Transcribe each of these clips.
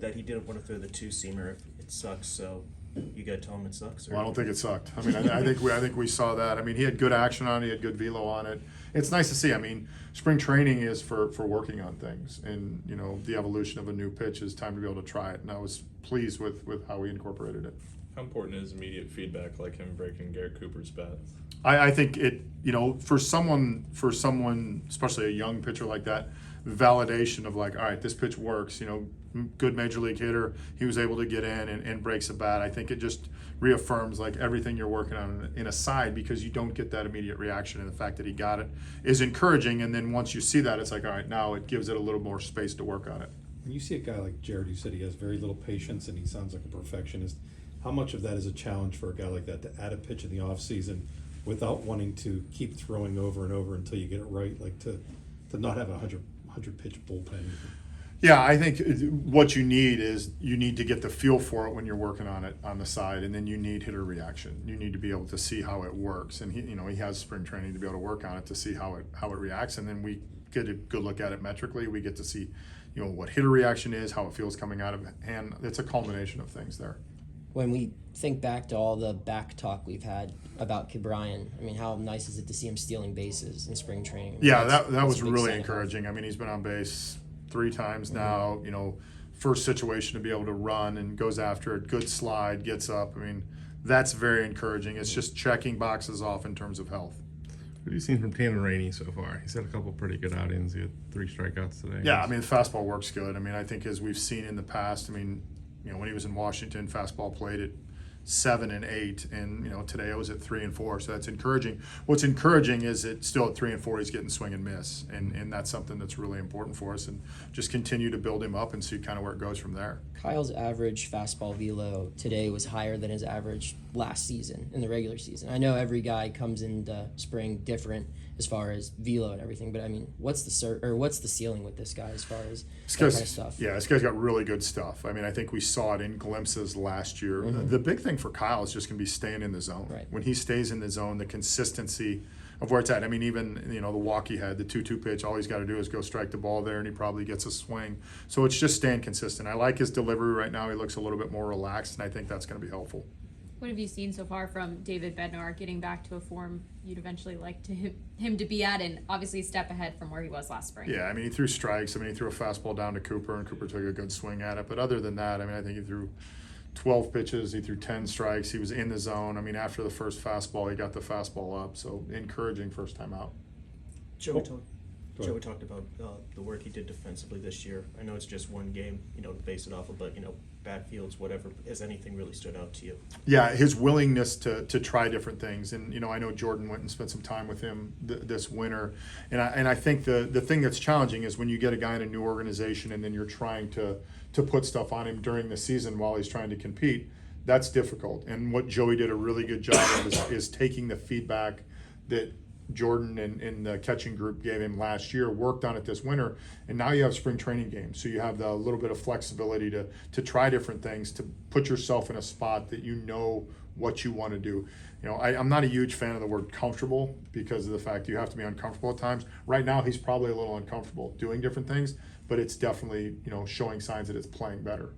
that he didn't want to throw the two-seamer if it sucks, so you got to tell him it sucks? Or? Well, I don't think it sucked. I mean, I think we saw that. I mean, he had good action on it. He had good velo on it. It's nice to see. I mean, spring training is for working on things, and you know, the evolution of a new pitch is time to be able to try it. And I was pleased with how we incorporated it. How important is immediate feedback, like him breaking Garrett Cooper's bat? I think it, you know, for someone, especially a young pitcher like that, validation of like, all right, this pitch works, you know, good major league hitter, he was able to get in and breaks a bat. I think it just reaffirms like everything you're working on in a side, because you don't get that immediate reaction, and the fact that he got it is encouraging. And then once you see that, it's like, all right, now it gives it a little more space to work on it. When you see a guy like Jared, who said he has very little patience and he sounds like a perfectionist, how much of that is a challenge for a guy like that to add a pitch in the off season without wanting to keep throwing over and over until you get it right, like to not have a 100 pitch bullpen? Yeah, I think what you need is you need to get the feel for it when you're working on it on the side, and then you need hitter reaction. You need to be able to see how it works, and he has spring training to be able to work on it to see how it reacts, and then we get a good look at it metrically. We get to see, you know, what hitter reaction is, how it feels coming out of hand. It's a culmination of things there. When we think back to all the back talk we've had about O'Brien, I mean, how nice is it to see him stealing bases in spring training? I mean, Yeah, that that's was a big really sign of encouraging. I mean, he's been on base 3 times now. You know, first situation to be able to run and goes after it, good slide, gets up. I mean, that's very encouraging. It's just checking boxes off in terms of health. What have you seen from Tanner Rainey so far? He's had a couple pretty good outings. He had 3 strikeouts today. Yeah, I mean, the fastball works good. I mean, I think as we've seen in the past, I mean, you know, when he was in Washington, fastball played at 7 and 8, and you know, today I was at 3 and 4, so that's encouraging. What's encouraging is that still at 3 and 4 he's getting swing and miss, and that's something that's really important for us, and just continue to build him up and see kind of where it goes from there. Kyle's average fastball velo today was higher than his average last season in the regular season. I know every guy comes into spring different as far as velo and everything, but I mean, what's the ceiling with this guy as far as that kind of stuff? Yeah, this guy's got really good stuff. I mean, I think we saw it in glimpses last year. The big thing for Kyle is just going to be staying in the zone. Right. When he stays in the zone, the consistency of where it's at. I mean, even, you know, the walk he had, the 2-2 pitch, all he's got to do is go strike the ball there, and he probably gets a swing. So it's just staying consistent. I like his delivery right now. He looks a little bit more relaxed, and I think that's going to be helpful. What have you seen so far from David Bednar getting back to a form you'd eventually like him to be at, and obviously a step ahead from where he was last spring? Yeah, I mean, he threw strikes. I mean, he threw a fastball down to Cooper, and Cooper took a good swing at it. But other than that, I mean, I think he threw 12 pitches. He threw 10 strikes. He was in the zone. I mean, after the first fastball, he got the fastball up. So encouraging first time out. Joey talked about the work he did defensively this year. I know it's just one game, you know, to base it off of, but, you know, bad fields, whatever. Has anything really stood out to you? Yeah, his willingness to try different things. And, you know, I know Jordan went and spent some time with him this winter. And I think the thing that's challenging is when you get a guy in a new organization and then you're trying to put stuff on him during the season while he's trying to compete, that's difficult. And what Joey did a really good job of is taking the feedback that Jordan and the catching group gave him last year, worked on it this winter, and now you have spring training games. So you have the little bit of flexibility to try different things, to put yourself in a spot that you know what you want to do. You know, I'm not a huge fan of the word comfortable because of the fact you have to be uncomfortable at times. Right now, he's probably a little uncomfortable doing different things, but it's definitely, you know, showing signs that it's playing better.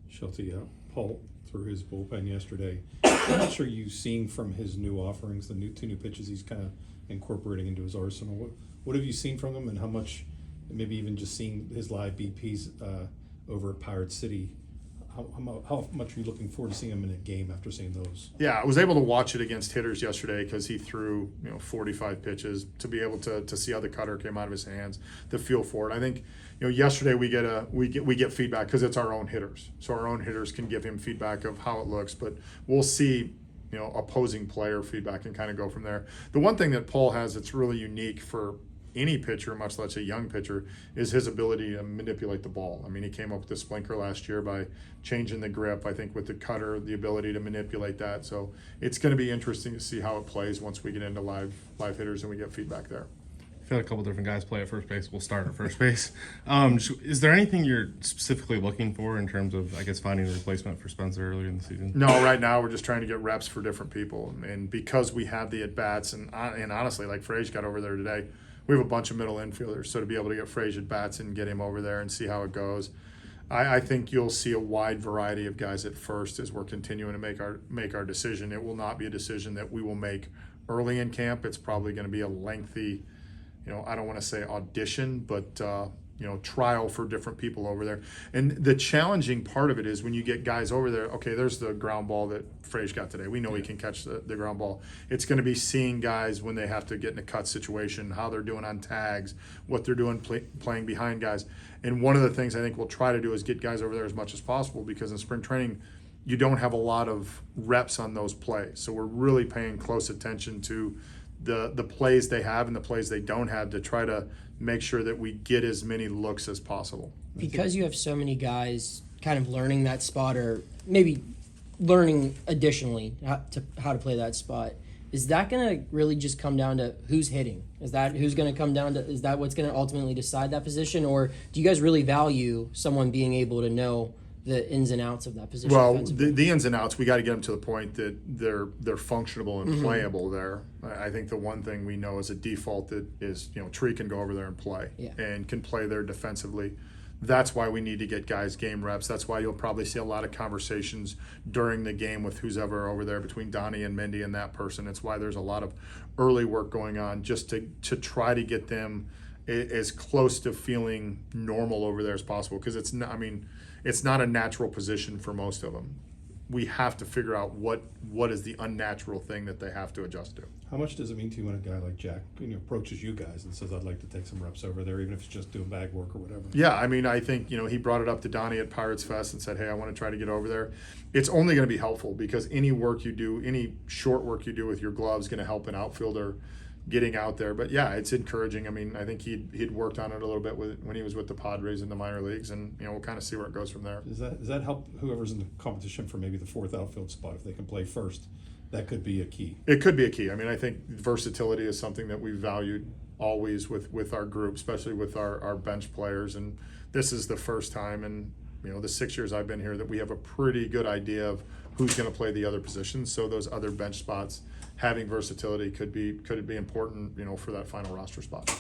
Shelty, Paul threw his bullpen yesterday. How much are you seeing from his new offerings, the 2 new pitches he's kind of incorporating into his arsenal? What have you seen from him, and how much, maybe even just seeing his live BPs over at Pirate City, how much are you looking forward to seeing him in a game after seeing those? Yeah, I was able to watch it against hitters yesterday because he threw, you know, 45 pitches, to be able to see how the cutter came out of his hands, the feel for it. I think, you know, yesterday we get feedback because it's our own hitters, so our own hitters can give him feedback of how it looks. But we'll see, you know, opposing player feedback and kind of go from there. The one thing that Paul has that's really unique for any pitcher, much less a young pitcher, is his ability to manipulate the ball. I mean, he came up with the splinker last year by changing the grip. I think with the cutter, the ability to manipulate that. So it's going to be interesting to see how it plays once we get into live hitters and we get feedback there. I've had a couple different guys play at first base. We'll start at first base. Is there anything you're specifically looking for in terms of, I guess, finding a replacement for Spencer earlier in the season? No, right now we're just trying to get reps for different people. And because we have the at-bats, and honestly, like Frage got over there today, we have a bunch of middle infielders. So to be able to get Frage at-bats and get him over there and see how it goes, I think you'll see a wide variety of guys at first as we're continuing to make our decision. It will not be a decision that we will make early in camp. It's probably going to be a lengthy, I don't want to say audition, but trial for different people over there. And the challenging part of it is when you get guys over there, okay, there's the ground ball that Frage got today. We know he can catch the ground ball. It's going to be seeing guys when they have to get in a cut situation, how they're doing on tags, what they're doing playing behind guys. And one of the things I think we'll try to do is get guys over there as much as possible, because in spring training, you don't have a lot of reps on those plays. So we're really paying close attention to the plays they have and the plays they don't have to try to make sure that we get as many looks as possible. Because you have so many guys kind of learning that spot, or maybe learning additionally how to play that spot, is that going to really just come down to who's hitting? Is that who's going to come down to? Is that what's going to ultimately decide that position, or do you guys really value someone being able to know the ins and outs of that position? Well, offensively? the ins and outs, we got to get them to the point that they're functionable and playable there. I think the one thing we know as a default that is, Tree can go over there and play and can play there defensively. That's why we need to get guys game reps. That's why you'll probably see a lot of conversations during the game with who's ever over there between Donnie and Mindy and that person. It's why there's a lot of early work going on just to try to get them as close to feeling normal over there as possible, because it's not a natural position for most of them. We have to figure out what is the unnatural thing that they have to adjust to. How much does it mean to you when a guy like Jack approaches you guys and says, I'd like to take some reps over there, even if it's just doing bag work or whatever? Yeah, I think, he brought it up to Donnie at Pirates Fest and said, hey, I want to try to get over there. It's only going to be helpful, because any work you do, any short work you do with your gloves is going to help an outfielder getting out there. But yeah, it's encouraging. I think he'd worked on it a little bit when he was with the Padres in the minor leagues, and we'll kind of see where it goes from there. Does that help whoever's in the competition for maybe the fourth outfield spot if they can play first? That could be a key. It could be a key. I think versatility is something that we've valued always with our group, especially with our bench players. And this is the first time in the 6 years I've been here that we have a pretty good idea of who's going to play the other positions. So those other bench spots, having versatility could be important, for that final roster spot.